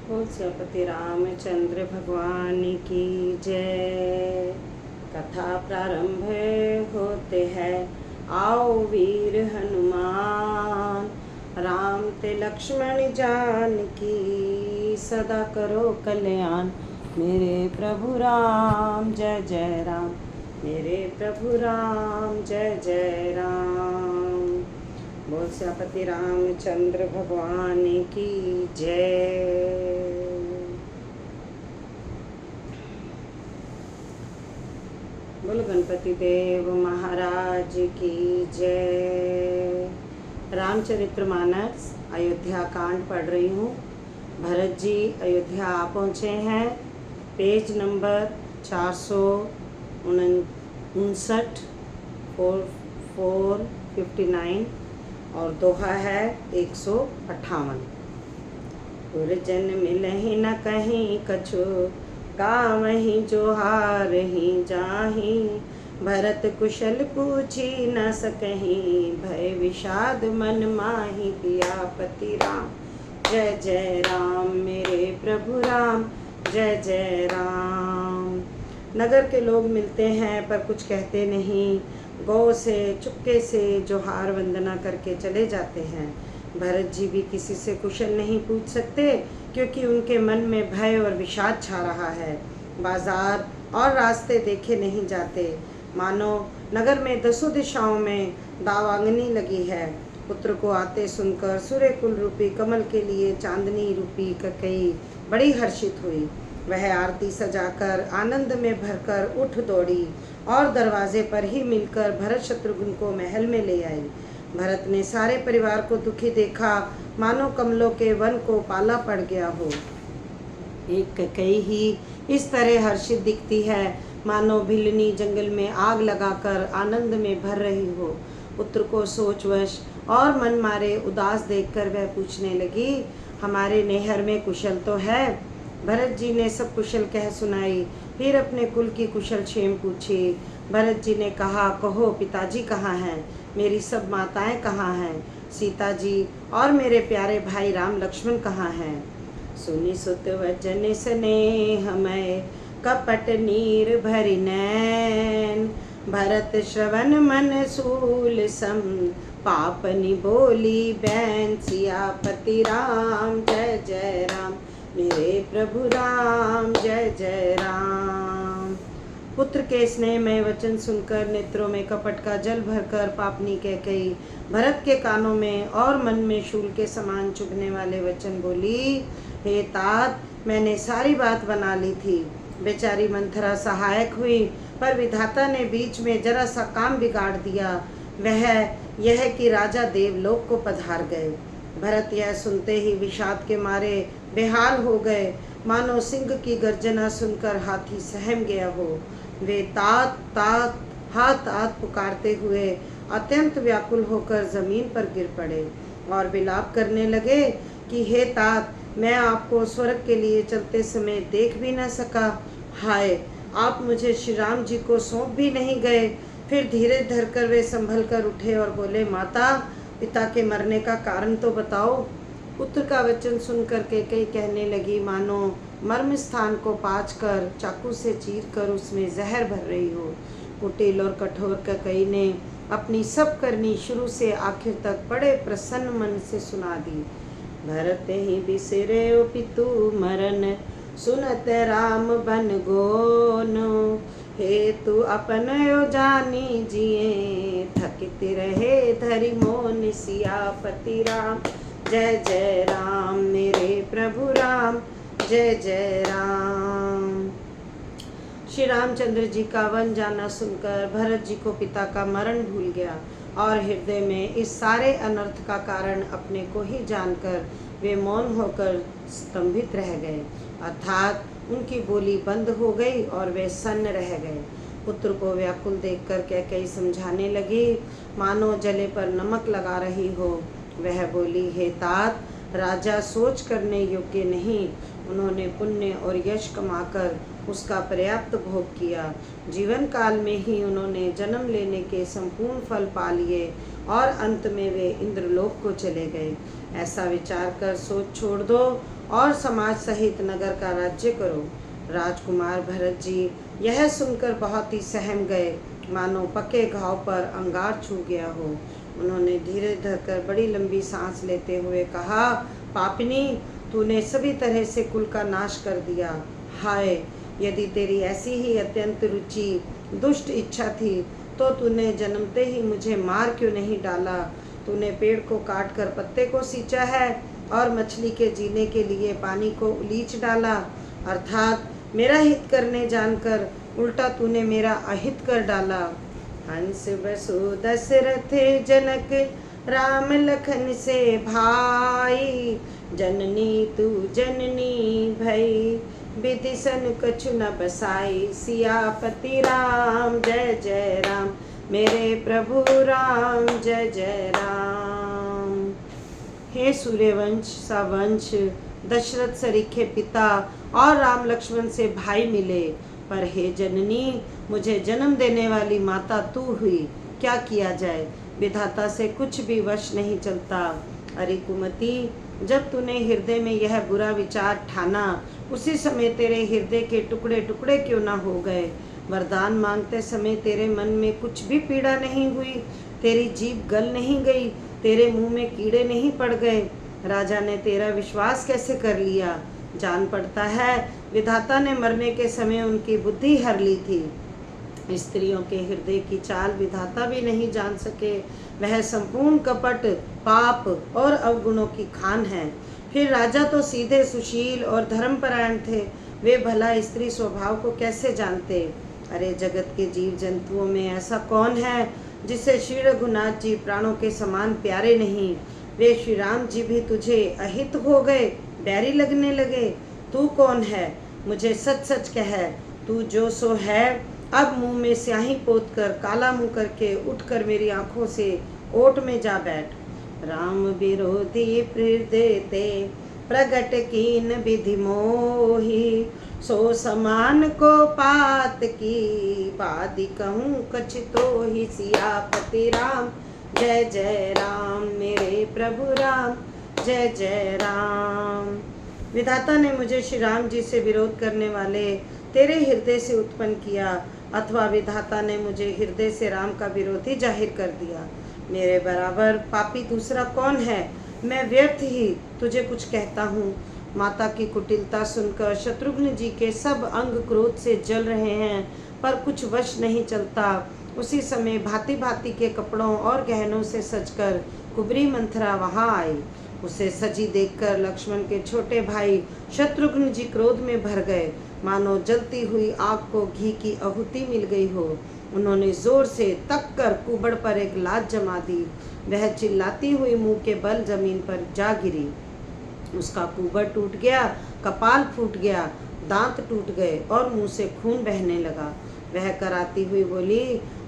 बोल सियापति रामचंद्र भगवान की जय। कथा प्रारंभ होते हैं। आओ वीर हनुमान, राम ते लक्ष्मण जान की, सदा करो कल्याण। मेरे प्रभु राम जय जय राम, मेरे प्रभु राम जय जय राम। बोल सियापति रामचंद्र भगवान की जय। बोल गणपति देव महाराज की जय। रामचरितमानस अयोध्या कांड पढ़ रही हूँ। भरत जी अयोध्या आ पहुँचे हैं। पेज नंबर 459 459 और दोहा है 158। गुरजन मिलहि न कहीं कछु, गावहीं जोहार ही जाहि। भरत कुशल पूछी न सकहीं, भय विषाद मन माहि। सियापति राम जय जय राम, मेरे प्रभु राम जय जय राम। नगर के लोग मिलते हैं पर कुछ कहते नहीं, गौ से चुपके से जोहार वंदना करके चले जाते हैं। भरत जी भी किसी से कुशल नहीं पूछ सकते, क्योंकि उनके मन में भय और विषाद छा रहा है। बाजार और रास्ते देखे नहीं जाते, मानो नगर में 10 दिशाओं में दावांगनी लगी है। पुत्र को आते सुनकर सूर्य कुल रूपी कमल के लिए चांदनी रूपी ककई बड़ी हर्षित हुई। वह आरती सजाकर आनंद में भरकर उठ दौड़ी और दरवाजे पर ही मिलकर भरत शत्रुघ्न को महल में ले आई। भरत ने सारे परिवार को दुखी देखा, मानो कमलों के वन को पाला पड़ गया हो। एक ककई ही इस तरह हर्षित दिखती है, मानो भिलनी जंगल में आग लगाकर आनंद में भर रही हो। पुत्र को सोचवश और मन मारे उदास देखकर वह पूछने लगी, हमारे नैहर में कुशल तो है? भरत जी ने सब कुशल कह सुनाई, फिर अपने कुल की कुशल क्षेम पूछी। भरत जी ने कहा, कहो पिताजी कहाँ हैं? मेरी सब माताएं कहाँ हैं? सीता जी और मेरे प्यारे भाई राम लक्ष्मण कहाँ हैं? सुनि सुत वचन स्नेह मैं, कपट नीर भरि नैन। भरत श्रवण मन सूल सम, पापनि बोली बैन। सियापति राम जय जय राम, मेरे प्रभु राम जय जय राम। पुत्र के स्नेहमय वचन सुनकर नेत्रों में कपट का जल भरकर पापनी कैकेयी भरत के कानों में और मन में शूल के समान चुभने वाले वचन बोली, हे तात, मैंने सारी बात बना ली थी। बेचारी मंथरा सहायक हुई, पर विधाता ने बीच में जरा सा काम बिगाड़ दिया। वह यह कि राजा देवलोक को पधार गए। भरत यह सुनते ही विषाद के मारे बेहाल हो गए, मानो सिंह की गर्जना सुनकर हाथी सहम गया हो। वे तात तात हाथ तात पुकारते हुए अत्यंत व्याकुल होकर जमीन पर गिर पड़े और विलाप करने लगे कि हे तात, मैं आपको स्वर्ग के लिए चलते समय देख भी न सका। हाय, आप मुझे श्री राम जी को सौंप भी नहीं गए। फिर धीरे धरकर वे संभल कर उठे और बोले, माता, पिता के मरने का कारण तो बताओ। पुत्र का वचन सुनकर कैकेयी कहने लगी, मानो मर्म स्थान को पाँच कर चाकू से चीर कर उसमें जहर भर रही हो। कुटिल और कठोर कैकेयी ने अपनी सब करनी शुरू से आखिर तक बड़े प्रसन्न मन से सुना दी। भरत ही बिसरे पितु मरन, सुनत राम बन गोनो। हे तू अपन यो जानी जिए, थकित रहे धरि मोन। सियापति राम जय जय राम, मेरे प्रभु राम जय जय राम। श्री रामचंद्र जी का वन जाना सुनकर भरत जी को पिता का मरण भूल गया और हृदय में इस सारे अनर्थ का कारण अपने को ही जानकर वे मौन होकर स्तंभित रह गए, अर्थात उनकी बोली बंद हो गई और वे सन्न रह गए। पुत्र को व्याकुल देखकर कैकेयी समझाने लगी, मानो जले पर नमक लगा रही हो। वह बोली, हे तात, राजा सोच करने योग्य नहीं। उन्होंने पुण्य और यश कमाकर उसका पर्याप्त भोग किया। जीवन काल में ही उन्होंने जन्म लेने के संपूर्ण फल पा लिए और अंत में वे इंद्रलोक को चले गए। ऐसा विचार कर सोच छोड़ दो और समाज सहित नगर का राज्य करो। राजकुमार भरत जी यह सुनकर बहुत ही सहम गए, मानो पके घाव पर अंगार छू गया हो। उन्होंने धीरे धरकर बड़ी लंबी सांस लेते हुए कहा, पापिनी, तूने सभी तरह से कुल का नाश कर दिया। हाय, यदि तेरी ऐसी ही अत्यंत रुचि दुष्ट इच्छा थी तो तूने जन्मते ही मुझे मार क्यों नहीं डाला। तूने पेड़ को काट कर पत्ते को सींचा है और मछली के जीने के लिए पानी को उलीच डाला, अर्थात मेरा हित करने जानकर उल्टा तूने मेरा अहित कर डाला। हंस बसु दशरथ जनक राम लखन से भाई, जननी तू जननी भई, विधि सन कछु न बसाई। सियापति राम जय जय राम, मेरे प्रभु राम जय जय राम। हे सूर्यवंश सा वंश, दशरथ सरीखे पिता और राम लक्ष्मण से भाई मिले, पर हे जननी, मुझे जन्म देने वाली माता तू हुई, क्या किया जाए, विधाता से कुछ भी वश नहीं चलता। अरे कुमति, जब तूने हृदय में यह बुरा विचार ठाना, उसी समय तेरे हृदय के टुकड़े टुकड़े क्यों ना हो गए। वरदान मांगते समय तेरे मन में कुछ भी पीड़ा नहीं हुई, तेरी जीभ गल नहीं गई, तेरे मुंह में कीड़े नहीं पड़ गए। राजा ने तेरा विश्वास कैसे कर लिया। जान पड़ता है विधाता ने मरने के समय उनकी बुद्धि हर ली थी। स्त्रियों के हृदय की चाल विधाता भी नहीं जान सके। वह संपूर्ण कपट, पाप और अवगुणों की खान है। फिर राजा तो सीधे सुशील और धर्मपरायण थे, वे भला स्त्री स्वभाव को कैसे जानते। अरे जगत के जीव जंतुओं में ऐसा कौन है जिसे श्री रघुनाथ जी प्राणों के समान प्यारे नहीं। वे श्री राम जी भी तुझे अहित हो गए, बैरी लगने लगे। तू कौन है, मुझे सच सच कह, तू जो सो है। अब मुंह में स्याही पोत कर काला मुंह करके उठकर मेरी आंखों से ओट में जा बैठ। राम विरोधी हृदय ते प्रगट कीन विधि मोही, सो समान को पात की बादी कहूँ कछ तो ही। सियापति राम जय जय राम, मेरे प्रभु राम जय जय राम। विधाता ने मुझे श्री राम जी से विरोध करने वाले तेरे हृदय से उत्पन्न किया, अथवा विधाता ने मुझे हृदय से राम का विरोधी जाहिर कर दिया। मेरे बराबर पापी दूसरा कौन है। मैं व्यर्थ ही तुझे कुछ कहता हूँ। माता की कुटिलता सुनकर शत्रुघ्न जी के सब अंग क्रोध से जल रहे हैं, पर कुछ वश नहीं चलता। उसी समय भांति भांति के कपड़ों और गहनों से सजकर कुबरी मंथरा वहां आई। उसे सजी देखकर लक्ष्मण के छोटे भाई शत्रुघ्न जी क्रोध में भर गए, मानो जलती हुई आग को घी की आहुति मिल गई हो। उन्होंने जोर से तक कर कुबड़ पर एक लात जमा दी। वह चिल्लाती हुई मुंह के बल जमीन पर जा गिरी। उसका कुबड़ टूट गया, कपाल फूट गया, दांत टूट गए और मुंह से खून बहने लगा। वह कराती हुई बोली,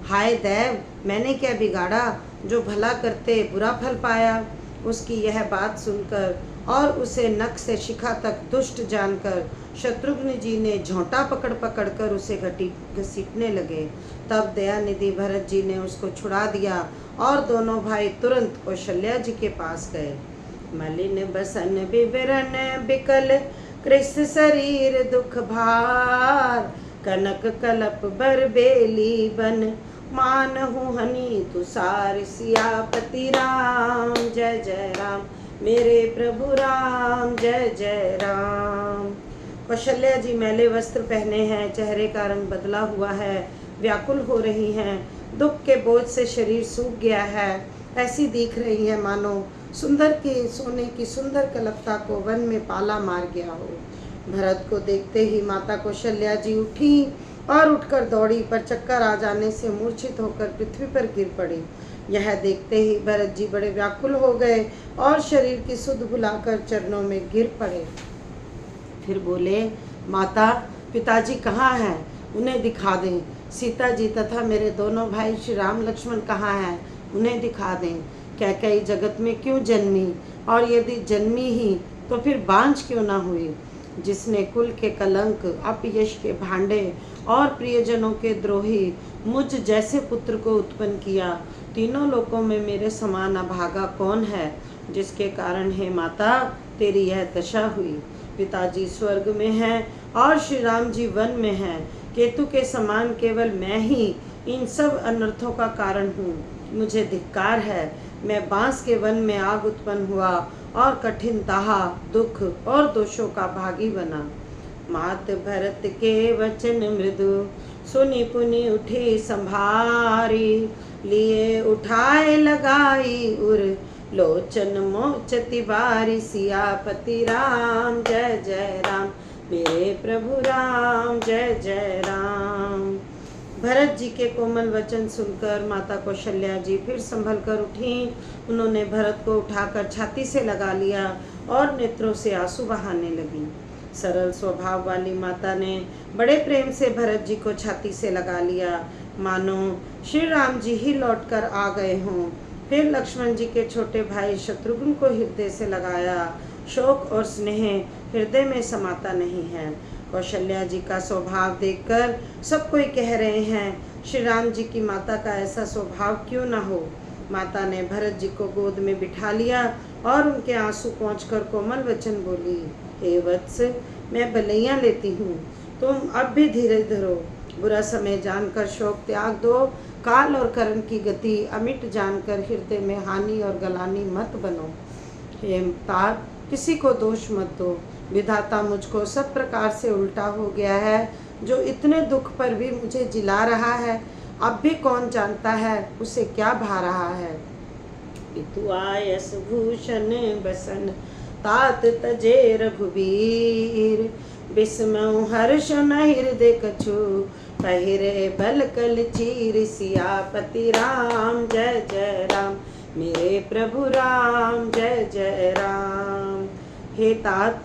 हाय देव, मैंने क्या बिगाड़ा जो भला करते बुरा फल पाया। उसकी यह बात सुनकर और उसे नख से शिखा तक दुष्ट जानकर शत्रुघ्न जी ने झोंटा पकड़ पकड़ कर उसे घसीटने लगे। तब दयानिधि भरत जी ने उसको छुड़ा दिया और दोनों भाई तुरंत कौशल्या जी के पास गए। मलिन बसन विवरण बिकल कृष शरीर दुख भार, कनक कलप बर बेली बन मान हूँ हनी तुषार। सियापति राम जय जय राम, मेरे प्रभु राम जय जय राम। कौशल्या जी मैले वस्त्र पहने हैं, चेहरे का रंग बदला हुआ है, व्याकुल हो रही हैं, दुख के बोझ से शरीर सूख गया है। ऐसी दिख रही है मानो सुंदर के सोने की सुंदर कलपता को वन में पाला मार गया हो। भरत को देखते ही माता कौशल्या जी उठी और उठकर दौड़ी, पर चक्कर आ जाने से मूर्छित होकर पृथ्वी पर गिर पड़ी। यह देखते ही भरत जी बड़े व्याकुल हो गए और शरीर की सुध भुलाकर चरणों में गिर पड़े। फिर बोले, माता, पिताजी कहाँ हैं, उन्हें दिखा दें। सीता जी तथा मेरे दोनों भाई श्री राम लक्ष्मण कहाँ हैं, उन्हें दिखा दें। कैकेयी जगत में क्यों जन्मी, और यदि जन्मी ही तो फिर बांझ क्यों ना हुई। जिसने कुल के कलंक, अपयश के भांडे और प्रियजनों के द्रोही मुझ जैसे पुत्र को उत्पन्न किया, तीनों लोकों में मेरे समान अभागा कौन है, जिसके कारण हे माता तेरी यह दशा हुई। पिताजी स्वर्ग में हैं और श्री राम जी वन में हैं। केतु के समान केवल मैं ही इन सब अनर्थों का कारण हूँ। मुझे धिक्कार है। मैं बांस के वन में आग उत्पन्न हुआ और कठिन दाह, दुख और दोषों का भागी बना। मात भरत के वचन मृदु सुनी पुनि उठी संभारी, लिए उठाए लगाई उर लोचन मोचति बारी। सियापति राम जय जय राम, मेरे प्रभु राम जय जय राम। भरत जी के कोमल वचन सुनकर माता कौशल्या जी फिर संभल कर उठी। उन्होंने भरत को उठाकर छाती से लगा लिया और नेत्रों से आंसू बहाने लगी। सरल स्वभाव वाली माता ने बड़े प्रेम से भरत जी को छाती से लगा लिया, मानो श्री राम जी ही लौटकर आ गए हों। फिर लक्ष्मण जी के छोटे भाई शत्रुघ्न को हृदय से लगाया। शोक और स्नेह हृदय में समाता नहीं है। कौशल्या जी का स्वभाव देखकर सब कोई कह रहे हैं, श्री राम जी की माता का ऐसा स्वभाव क्यों ना हो। माता ने भरत जी को गोद में बिठा लिया और उनके आंसू पोंछकर कोमल वचन बोली, हे वत्स, मैं बलैया लेती हूँ, तुम अब भी धीरे धरो। बुरा समय जानकर शोक त्याग दो। काल और कर्म की गति अमिट जानकर हृदय में हानि और गलानी मत बनो। हे तात, किसी को दोष मत दो। विधाता मुझको सब प्रकार से उल्टा हो गया है, जो इतने दुख पर भी मुझे जिला रहा है। अब भी कौन जानता है उसे क्या भा रहा है। पितु आयस भूषण बसन तात तजे रघुबीर, बिस्मऊ हर्ष न हृदय कछु पहिरे बल कल चीर। सियापति राम जय जय राम, मेरे प्रभु राम जय जय राम। हे तात,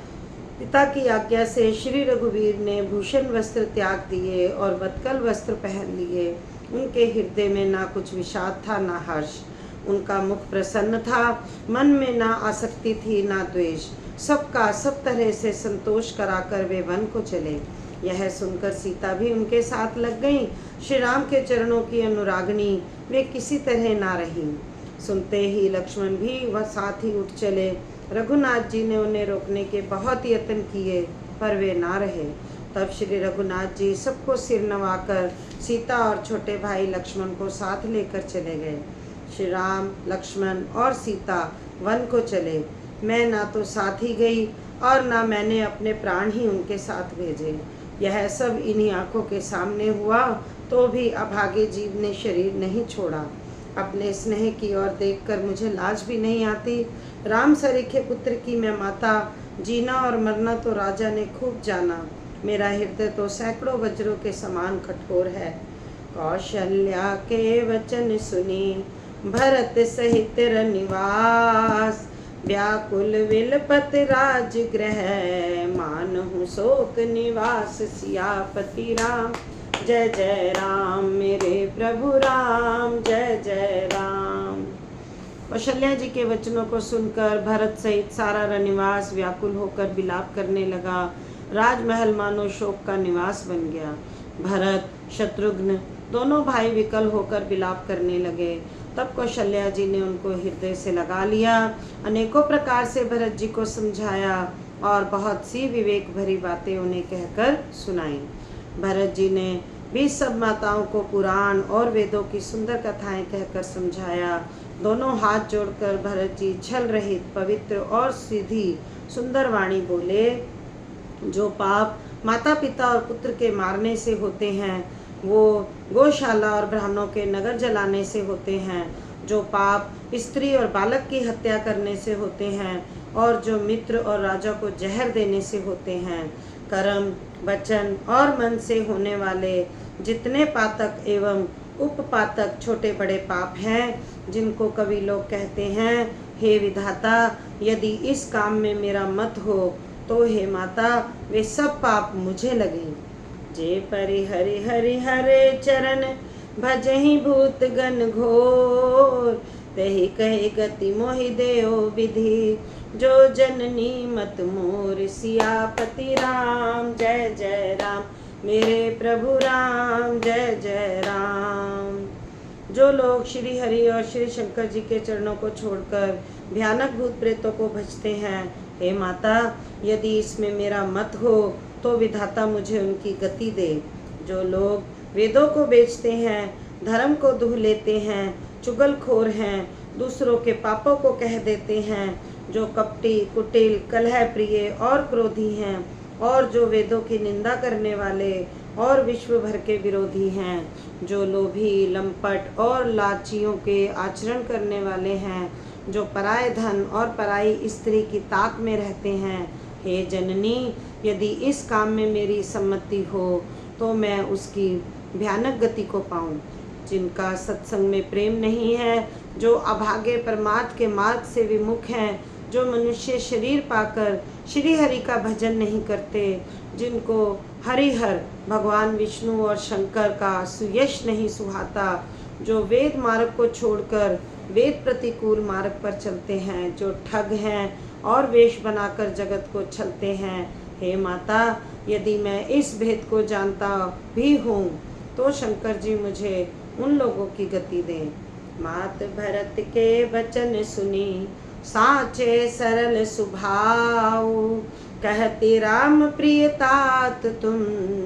पिता की आज्ञा से श्री रघुवीर ने भूषण वस्त्र त्याग दिए और वत्कल वस्त्र पहन लिए। उनके हृदय में ना कुछ विषाद था ना हर्ष। उनका मुख प्रसन्न था, मन में ना आसक्ति थी ना द्वेष। सबका सब तरह से संतोष कराकर वे वन को चले। यह सुनकर सीता भी उनके साथ लग गई। श्री राम के चरणों की अनुरागनी वे किसी तरह ना रहीं। सुनते ही लक्ष्मण भी वह साथ ही उठ चले। रघुनाथ जी ने उन्हें रोकने के बहुत यत्न किए, पर वे ना रहे। तब श्री रघुनाथ जी सबको सिर नवाकर सीता और छोटे भाई लक्ष्मण को साथ लेकर चले गए। श्री राम, लक्ष्मण और सीता वन को चले। मैं ना तो साथ ही गई और ना मैंने अपने प्राण ही उनके साथ भेजे। यह सब इन्हीं आंखों के सामने हुआ, तो भी अभागे जीव ने शरीर नहीं छोड़ा। अपने स्नेह की ओर देखकर मुझे लाज भी नहीं आती। राम सरीखे पुत्र की मैं माता, जीना और मरना तो राजा ने खूब जाना। मेरा हृदय तो सैकड़ों वज्रों के समान कठोर है। कौशल्या के वचन सुनी भरत सहित रनिवास, व्याकुल विलपत राजगृह मानहु शोक निवास। सियापति राम जय जय राम, मेरे प्रभु राम जय जय राम। कौशल्या जी के वचनों को सुनकर भरत सहित सारा रनिवास व्याकुल होकर विलाप करने लगा। राजमहल मानो शोक का निवास बन गया। भरत, शत्रुघ्न दोनों भाई विकल होकर विलाप करने लगे। तब कौशल्या जी ने उनको हृदय से लगा लिया, अनेकों प्रकार से भरत जी को समझाया और बहुत सी विवेक भरी बातें उन्हें कहकर सुनाई। भरत जी ने भी सब माताओं को पुराण और वेदों की सुंदर कथाएं कहकर समझाया। दोनों हाथ जोड़कर भरत जी छल रहित, पवित्र और सीधी सुंदर वाणी बोले। जो पाप माता पिता और पुत्र के मारने से होते हैं, वो गौशाला और ब्राह्मणों के नगर जलाने से होते हैं। जो पाप स्त्री और बालक की हत्या करने से होते हैं, और जो मित्र और राजा को जहर देने से होते हैं। कर्म, वचन और मन से होने वाले जितने पातक एवं उपपातक छोटे बड़े पाप हैं, जिनको कवि लोग कहते हैं, हे विधाता, यदि इस काम में मेरा मत हो तो हे माता, वे सब पाप मुझे लगे। जे परि हरि हरि हरे चरण भजहि भूत गण घोर, तहि कहे गति मोहि देओ विधि, जो जननी मत मोर। सियापति राम जय जय राम, मेरे प्रभु राम जय जय राम। जो लोग श्री हरि और श्री शंकर जी के चरणों को छोड़कर भयानक भूत प्रेतों को भजते हैं, हे माता, यदि इसमें मेरा मत हो तो विधाता मुझे उनकी गति दे। जो लोग वेदों को बेचते हैं, धर्म को दुह लेते हैं, चुगलखोर हैं, दूसरों के पापों को कह देते हैं, जो कपटी, कुटिल, कलह प्रिय और क्रोधी हैं, और जो वेदों की निंदा करने वाले और विश्व भर के विरोधी हैं, जो लोभी, लंपट और लालचियों के आचरण करने वाले हैं, जो पराये धन और पराई स्त्री की ताक में रहते हैं। हे जननी, यदि इस काम में मेरी सम्मति हो तो मैं उसकी भयानक गति को पाऊं। जिनका सत्संग में प्रेम नहीं है, जो अभागे परमार्थ के मार्ग से विमुख हैं, जो मनुष्य शरीर पाकर श्री हरि का भजन नहीं करते, जिनको हरिहर भगवान विष्णु और शंकर का सुयश नहीं सुहाता, जो वेद मार्ग को छोड़कर वेद प्रतिकूल मार्ग पर चलते हैं, जो ठग हैं और वेश बनाकर जगत को छलते हैं। हे माता, यदि मैं इस भेद को जानता भी हूँ तो शंकर जी मुझे उन लोगों की गति दें। मात भरत के वचन सुनी, साचे सरल सुभाव, कहती राम प्रिय तात तुम,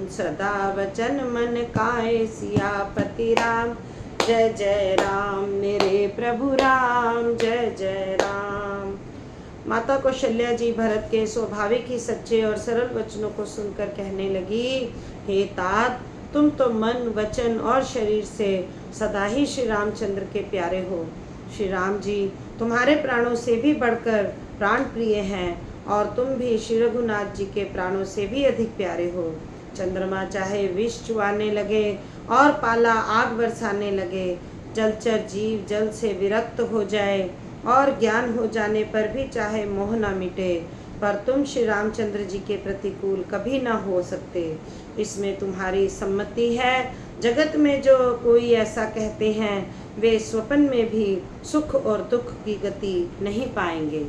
सदा वचन मन काए सियापति राम। जय जय राम मेरे प्रभु राम, जय जय राम। माता कौशल्या जी भरत के स्वाभाविक ही सच्चे और सरल वचनों को सुनकर कहने लगी, हे तात, तुम तो मन, वचन और शरीर से सदा ही श्री रामचंद्र के प्यारे हो। श्री राम जी तुम्हारे प्राणों से भी बढ़कर प्राण प्रिय हैं, और तुम भी श्री रघुनाथ जी के प्राणों से भी अधिक प्यारे हो। चंद्रमा चाहे विष चुआने लगे और पाला आग बरसाने लगे, जलचर जीव जल से विरक्त हो जाए और ज्ञान हो जाने पर भी चाहे मोह न मिटे, पर तुम श्री रामचंद्र जी के प्रतिकूल कभी न हो सकते। इसमें तुम्हारी सम्मति है। जगत में जो कोई ऐसा कहते हैं, वे स्वप्न में भी सुख और दुख की गति नहीं पाएंगे।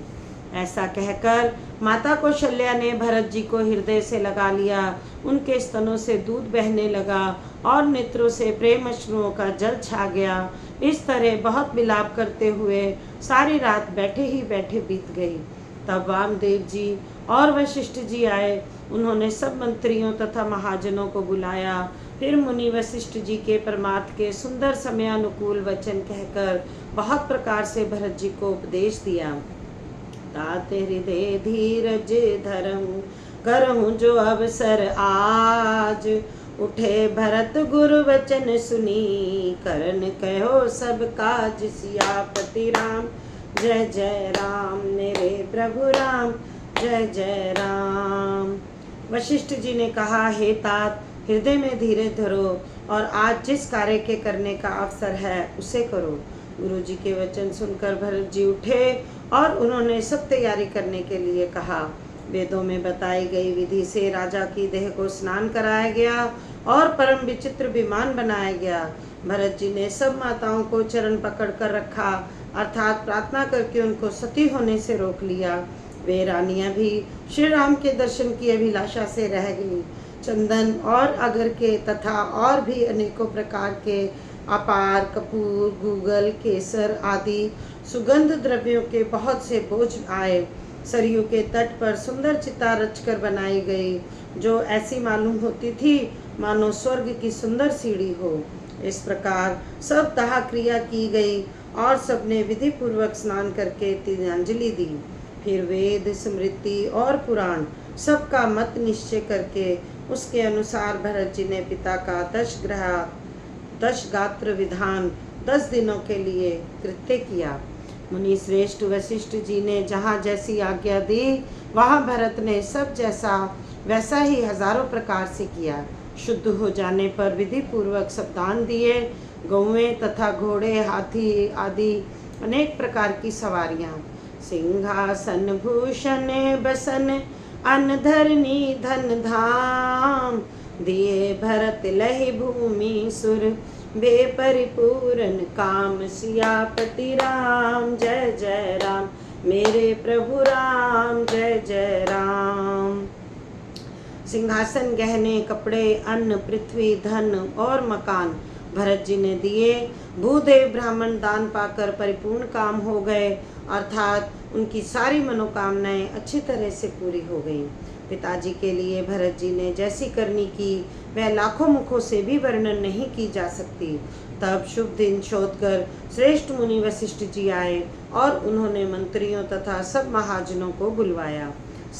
ऐसा कहकर माता कौशल्या ने भरत जी को हृदय से लगा लिया। उनके स्तनों से दूध बहने लगा और नेत्रों से प्रेम अश्रुओं का जल छा गया। इस तरह बहुत विलाप करते हुए सारी रात बैठे ही बैठे बीत गई। तब वामदेव जी और वशिष्ठ जी आए। उन्होंने सब मंत्रियों तथा महाजनों को बुलाया। फिर मुनि वशिष्ठ जी के परमार्थ के सुंदर समयानुकूल वचन कहकर बहुत प्रकार से भरत जी को उपदेश दिया। तात हृदय धीरज धरहूँ, करहूँ जो अवसर आज, उठे भरत गुरु वचन सुनी, करन कहो सब काज सियापति राम। जय जय राम मेरे प्रभु राम, जय जय राम। वशिष्ठ जी ने कहा, हे तात, हृदय में धीरज धरो और आज जिस कार्य के करने का अवसर है उसे करो। गुरु जी के वचन सुनकर भरत जी उठे और उन्होंने सब तैयारी करने के लिए कहा। वेदों में बताई गई विधि से राजा की देह को स्नान कराया गया और परम विचित्र विमान बनाया गया। भरत जी ने सब माताओं को चरण पकड़ कर रखा, अर्थात प्रार्थना करके उनको सती होने से रोक लिया। वे रानियां भी श्री राम के दर्शन की अभिलाषा से रह गई। चंदन और अगर के तथा और भी अनेकों प्रकार के अपार, कपूर, गूगल, केसर आदि सुगंध द्रव्यों के बहुत से बोझ आए। सरयू के तट पर सुंदर चिता रचकर बनाई गई, जो ऐसी मालूम होती थी मानो स्वर्ग की सुंदर सीढ़ी हो। इस प्रकार सब दाह क्रिया की गई और सबने विधि पूर्वक स्नान करके तिलांजलि दी। फिर वेद, स्मृति और पुराण सबका मत निश्चय करके उसके अनुसार भरत जी ने पिता का 10 गात्र विधान 10 दिनों के लिए कृत्य किया। मुनि श्रेष्ठ वशिष्ठ जी ने जहाँ जैसी आज्ञा दी, वहाँ भरत ने सब जैसा वैसा ही हजारों प्रकार से किया। शुद्ध हो जाने पर विधि पूर्वक सब दान दिए। गौवें तथा घोड़े, हाथी आदि अनेक प्रकार की सवारियाँ, सिंहासन भूषण बसन, अन्न धरनी धन धाम, दिए भरत लहि भूमि सुर, बेपरिपूर्ण काम सियापति राम। जय जय राम मेरे प्रभु राम, जय जय राम। सिंहासन, गहने, कपड़े, अन्न, पृथ्वी, धन और मकान भरत जी ने दिए। भूदेव ब्राह्मण दान पाकर परिपूर्ण काम हो गए, अर्थात उनकी सारी मनोकामनाएं अच्छी तरह से पूरी हो गईं। पिताजी के लिए भरत जी ने जैसी करनी की वह लाखों मुखों से भी वर्णन नहीं की जा सकती। तब शुभ दिन शोधकर श्रेष्ठ मुनि वशिष्ठ जी आए और उन्होंने मंत्रियों तथा सब महाजनों को बुलवाया।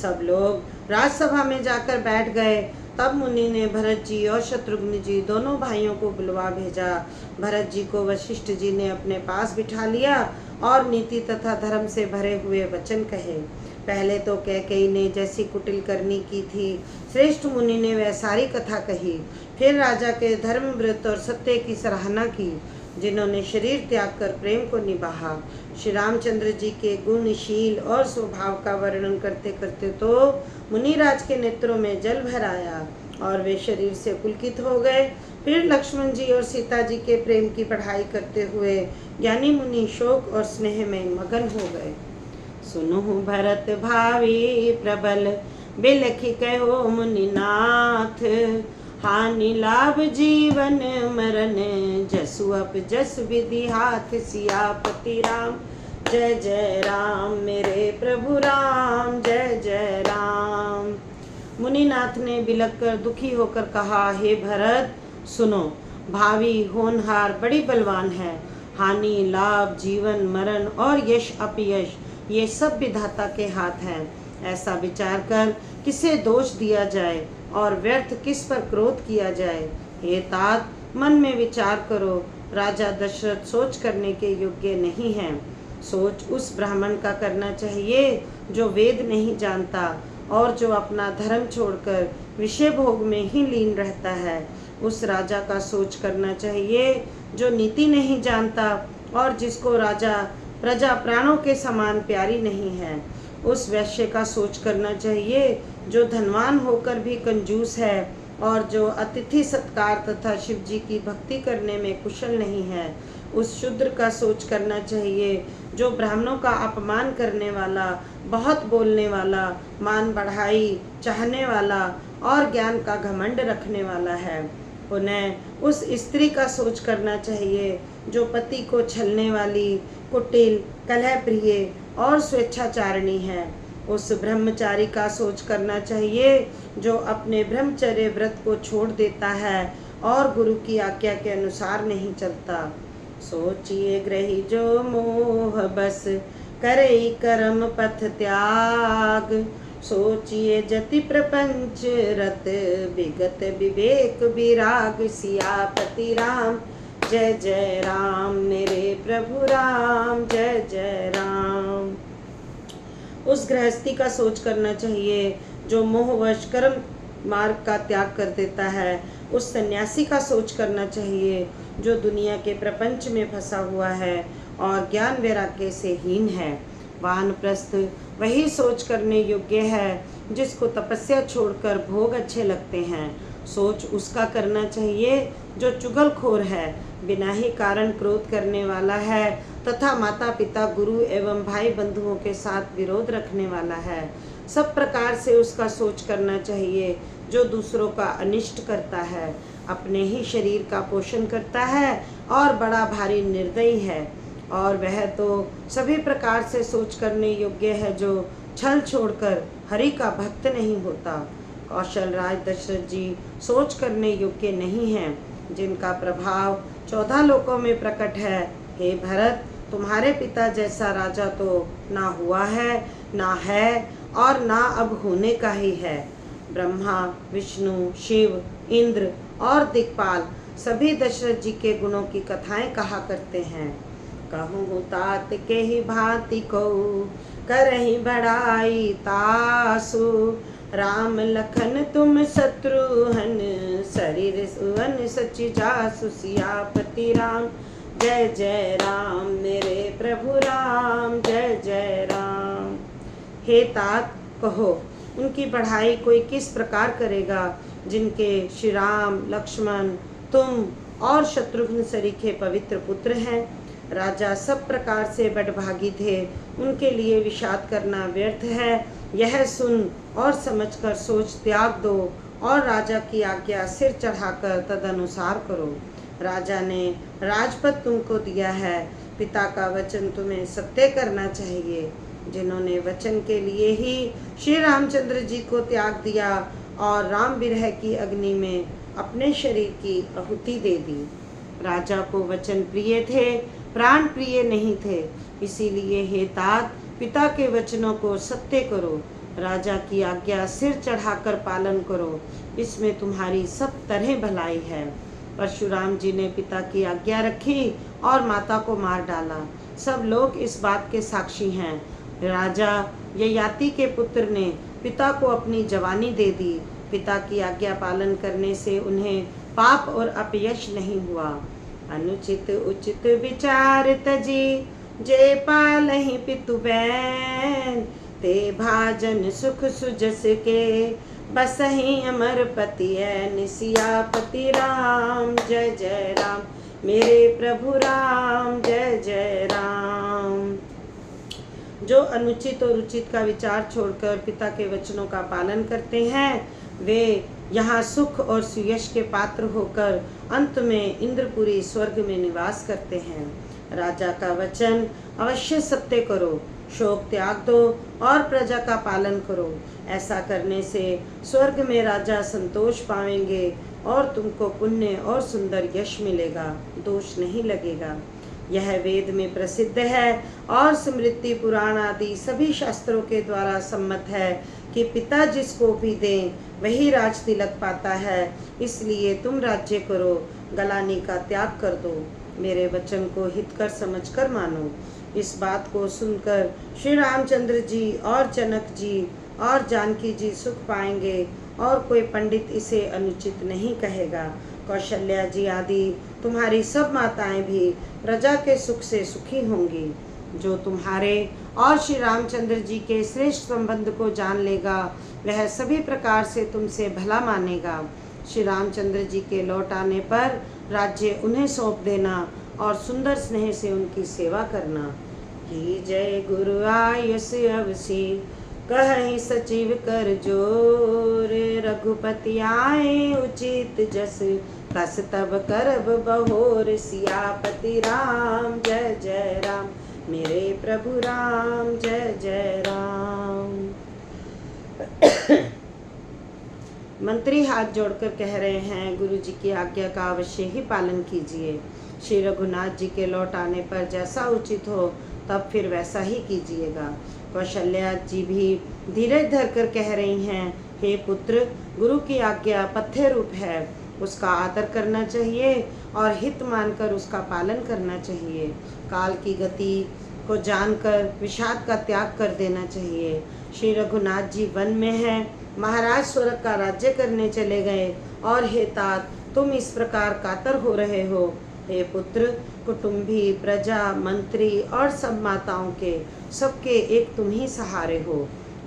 सब लोग राजसभा में जाकर बैठ गए। तब मुनि ने भरत जी और शत्रुघ्न जी दोनों भाइयों को बुलवा भेजा। भरत जी को वशिष्ठ जी ने अपने पास बिठा लिया और नीति तथा धर्म से भरे हुए वचन कहे। पहले तो कैकेयी ने जैसी कुटिल करनी की थी, श्रेष्ठ मुनि ने वह सारी कथा कही। फिर राजा के धर्म व्रत और सत्य की सराहना की, जिन्होंने शरीर त्याग कर प्रेम को निभाया। श्री रामचंद्र जी के गुणशील और स्वभाव का वर्णन करते करते तो मुनिराज के नेत्रों में जल भर आया और वे शरीर से पुलकित हो गए। फिर लक्ष्मण जी और सीता जी के प्रेम की पढ़ाई करते हुए ज्ञानी मुनि शोक और स्नेह में मगन हो गए। सुनो भरत भावी प्रबल बिलखि कहो मुनिनाथ, हानि लाभ जीवन मरण जसु अप जस विधि हाथ। सियापति राम जय जय राम, मेरे प्रभु राम जय जय राम। मुनिनाथ ने बिलख कर दुखी होकर कहा, हे भरत सुनो, भावी होनहार बड़ी बलवान है। हानि लाभ जीवन मरण और यश अपयश ये सब विधाता के हाथ हैं। ऐसा विचार कर किसे दोष दिया जाए और व्यर्थ किस पर क्रोध किया जाए। हे तात, मन में विचार करो, राजा दशरथ सोच करने के योग्य नहीं है। सोच उस ब्राह्मण का करना चाहिए जो वेद नहीं जानता और जो अपना धर्म छोड़कर विषय भोग में ही लीन रहता है। उस राजा का सोच करना चाहिए जो नीति नहीं जानता और जिसको राजा प्रजा प्राणों के समान प्यारी नहीं है। उस वैश्य का सोच करना चाहिए जो धनवान होकर भी कंजूस है और जो अतिथि सत्कार तथा शिव जी की भक्ति करने में कुशल नहीं है। उस शूद्र का सोच करना चाहिए जो ब्राह्मणों का अपमान करने वाला, बहुत बोलने वाला, मान बढ़ाई चाहने वाला और ज्ञान का घमंड रखने वाला है। पुनः उस स्त्री का सोच करना चाहिए जो पति को छलने वाली, कुटिल, कलह प्रिय और स्वेच्छाचारिणी है। उस ब्रह्मचारी का सोच करना चाहिए जो अपने ब्रह्मचर्य व्रत को छोड़ देता है और गुरु की आज्ञा के अनुसार नहीं चलता। सोचिए ग्रही जो मोह बस करे कर्म पथ त्याग, सोचिए जति प्रपंच रत विगत विवेक विराग। सियापति राम जय जय राम, मेरे प्रभु राम जय जय राम। उस गृहस्थी का सोच करना चाहिए जो मोहवश कर्म मार्ग का त्याग कर देता है। उस सन्यासी का सोच करना चाहिए जो दुनिया के प्रपंच में फंसा हुआ है और ज्ञान वैराग्य से हीन है। वानप्रस्थ वही सोच करने योग्य है जिसको तपस्या छोड़कर भोग अच्छे लगते हैं। सोच उसका करना चाहिए जो चुगलखोर है, बिना ही कारण क्रोध करने वाला है तथा माता पिता गुरु एवं भाई बंधुओं के साथ विरोध रखने वाला है। सब प्रकार से उसका सोच करना चाहिए जो दूसरों का अनिष्ट करता है, अपने ही शरीर का पोषण करता है और बड़ा भारी निर्दयी है। और वह तो सभी प्रकार से सोच करने योग्य है जो छल छोड़कर हरि का भक्त नहीं होता। कौशल राज दशरथ जी सोच करने योग्य नहीं हैं, जिनका प्रभाव 14 लोकों में प्रकट है। हे भरत, तुम्हारे पिता जैसा राजा तो ना हुआ है, ना है और ना अब होने का ही है। ब्रह्मा, विष्णु, शिव, इंद्र और दिक्पाल सभी दशरथ जी के गुणों की कथाएं कहा करते हैं। कहूँ तात के ही भांति को करही बड़ाई तासु, राम लखन तुम शत्रुघ्न शरीर सुवन सचि जासु। सियापति राम जय जय राम, मेरे प्रभु राम जय जय राम। हे तात, कहो उनकी बढ़ाई कोई किस प्रकार करेगा जिनके श्री राम, लक्ष्मण, तुम और शत्रुघ्न सरीखे पवित्र पुत्र हैं। राजा सब प्रकार से बड़भागी थे, उनके लिए विषाद करना व्यर्थ है। यह सुन और समझकर सोच त्याग दो और राजा की आज्ञा सिर चढ़ाकर तदनुसार करो। राजा ने राजपद तुमको दिया है, पिता का वचन तुम्हें सत्य करना चाहिए। जिन्होंने वचन के लिए ही श्री रामचंद्र जी को त्याग दिया और राम विरह की अग्नि में अपने शरीर की आहुति दे दी। राजा को वचन प्रिय थे, प्राण प्रिय नहीं थे। इसीलिए हे तात, पिता के वचनों को सत्य करो, राजा की आज्ञा सिर चढ़ाकर पालन करो, इसमें तुम्हारी सब तरह भलाई है। परशुराम जी ने पिता की आज्ञा रखी और माता को मार डाला। सब लोग इस बात के साक्षी हैं। राजा ययाति के पुत्र ने पिता को अपनी जवानी दे दी। पिता की आज्ञा पालन करने से उन्हें पाप और अपयश नहीं हुआ। अनुचित उचित विचार तजी, जे पालहि पितु बैन, ते भाजन सुख सुजस के, बसहि अमर पति ऐन। सियापति राम जय जय राम, मेरे प्रभु राम जय जय राम। जो अनुचित और उचित का विचार छोड़कर पिता के वचनों का पालन करते हैं, वे यहाँ सुख और सुयश के पात्र होकर अंत में इंद्रपुरी स्वर्ग में निवास करते हैं। राजा का वचन अवश्य सत्य करो, शोक त्याग दो और प्रजा का पालन करो। ऐसा करने से स्वर्ग में राजा संतोष पाएंगे और तुमको पुण्य और सुंदर यश मिलेगा, दोष नहीं लगेगा। यह वेद में प्रसिद्ध है और स्मृति पुराण आदि सभी शास्त्रों के द्वारा सम्मत है कि पिता जिसको भी दें वही राज तिलक पाता है। इसलिए तुम राज्य करो, गलानी का त्याग कर दो, मेरे वचन को हितकर समझकर मानो। इस बात को सुनकर श्री रामचंद्र जी और जनक जी और जानकी जी सुख पाएंगे और कोई पंडित इसे अनुचित नहीं कहेगा। कौशल्या जी आदि तुम्हारी सब माताएं भी प्रजा के सुख से सुखी होंगी। जो तुम्हारे और श्री रामचंद्र जी के श्रेष्ठ संबंध को जान लेगा, वह सभी प्रकार से तुमसे भला मानेगा। श्री रामचंद्र जी के लौट आने पर राज्य उन्हें सौंप देना और सुंदर स्नेह से उनकी सेवा करना। की जय गुरु आयुष अवसी, कहि सचिव कर जोर, रघुपति आए उचित जस, कस तब करब बहोर। सियापति राम जय जय राम, मेरे प्रभु राम जय जय राम। मंत्री हाथ जोड़कर कह रहे हैं, गुरु जी की आज्ञा का अवश्य ही पालन कीजिए। श्री रघुनाथ जी के लौट आने पर जैसा उचित हो तब फिर वैसा ही कीजिएगा। कौशल्या जी भी धीरज धरकर कह रही हैं, हे पुत्र, गुरु की आज्ञा पथ्य रूप है, उसका आदर करना चाहिए और हित मानकर उसका पालन करना चाहिए। काल की गति को जानकर विषाद का त्याग कर देना चाहिए। श्री रघुनाथ जी वन में हैं, महाराज स्वर्ग का राज्य करने चले गए और हे तात, तुम इस प्रकार कातर हो रहे हो। हे पुत्र, कुटुंबी, प्रजा, मंत्री और सब माताओं के सबके एक तुम ही सहारे हो।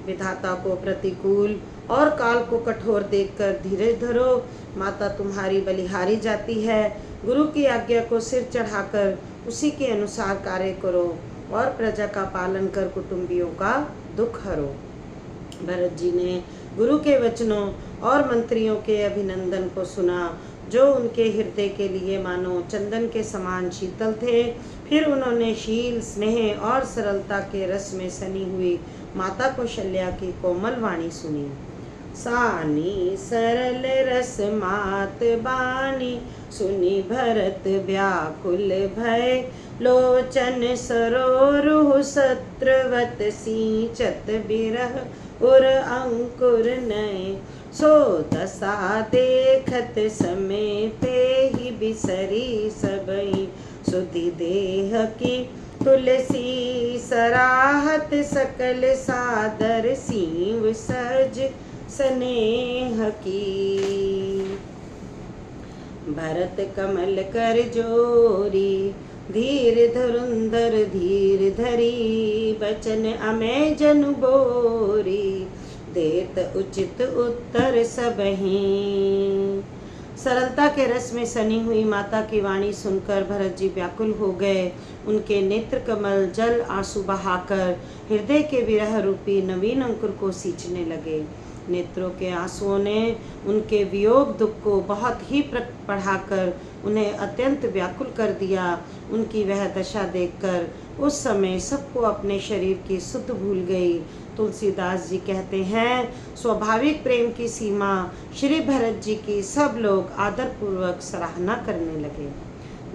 विधाता को प्रतिकूल और काल को कठोर देखकर धीरज धरो। माता तुम्हारी बलिहारी जाती है। गुरु की आज्ञा को सिर चढ़ाकर उसी के अनुसार कार्य करो और प्रजा का पालन कर कुटुंबियों का दुख हरो। भरत जी ने गुरु के वचनों और मंत्रियों के अभिनंदन को सुना, जो उनके हृदय के लिए मानो चंदन के समान शीतल थे। फिर उन्होंने शील, स्नेह और सरलता के रस में सनी हुई माता कौशल्या की कोमल वाणी सुनी। सानी सरल रस मात बानी, सुनी भरत व्याकुल भय, लोचन सरोरुह सत्रवत सींचत बिरह उर अंकुर नय। सो दशा देखत समय पे ही बिसरी सबई, सुधि देह की तुलसी सराहत सकल सादर सीव सज स्नेह की। भरत कमल कर जोरी, धीर धुरंधर धीर धरी, बचन अमेय जनु बोरी, देत उचित उत्तर सबही। सरलता के रस में सनी हुई माता की वाणी सुनकर भरत जी व्याकुल हो गए। उनके नेत्र कमल जल आंसू बहाकर हृदय के विरह रूपी नवीन अंकुर को सींचने लगे। नेत्रों के आंसुओं ने उनके वियोग दुख को बहुत ही बढ़ाकर उन्हें अत्यंत व्याकुल कर दिया। उनकी वह दशा देखकर उस समय सबको अपने शरीर की सुध भूल गई। तुलसीदास जी कहते हैं, स्वाभाविक प्रेम की सीमा श्री भरत जी की सब लोग आदरपूर्वक सराहना करने लगे।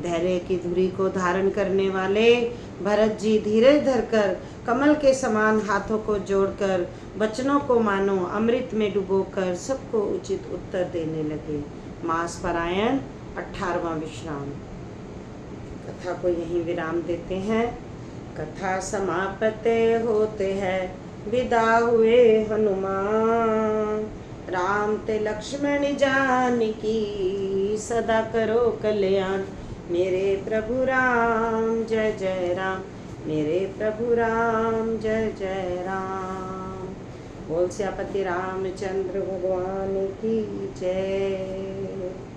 धैर्य की धुरी को धारण करने वाले भरत जी धीरज धरकर कमल के समान हाथों को जोड़कर वचनों को मानो अमृत में डुबोकर सबको उचित उत्तर देने लगे। मास परायण 18वां विश्राम। कथा को यहीं विराम देते हैं। कथा समाप्त होते हैं, विदा हुए हनुमान। राम ते लक्ष्मण जानकी, सदा करो कल्याण। मेरे प्रभु राम जय जय राम, मेरे प्रभु राम जय जय राम। बोल सियापति रामचंद्र भगवान की जय।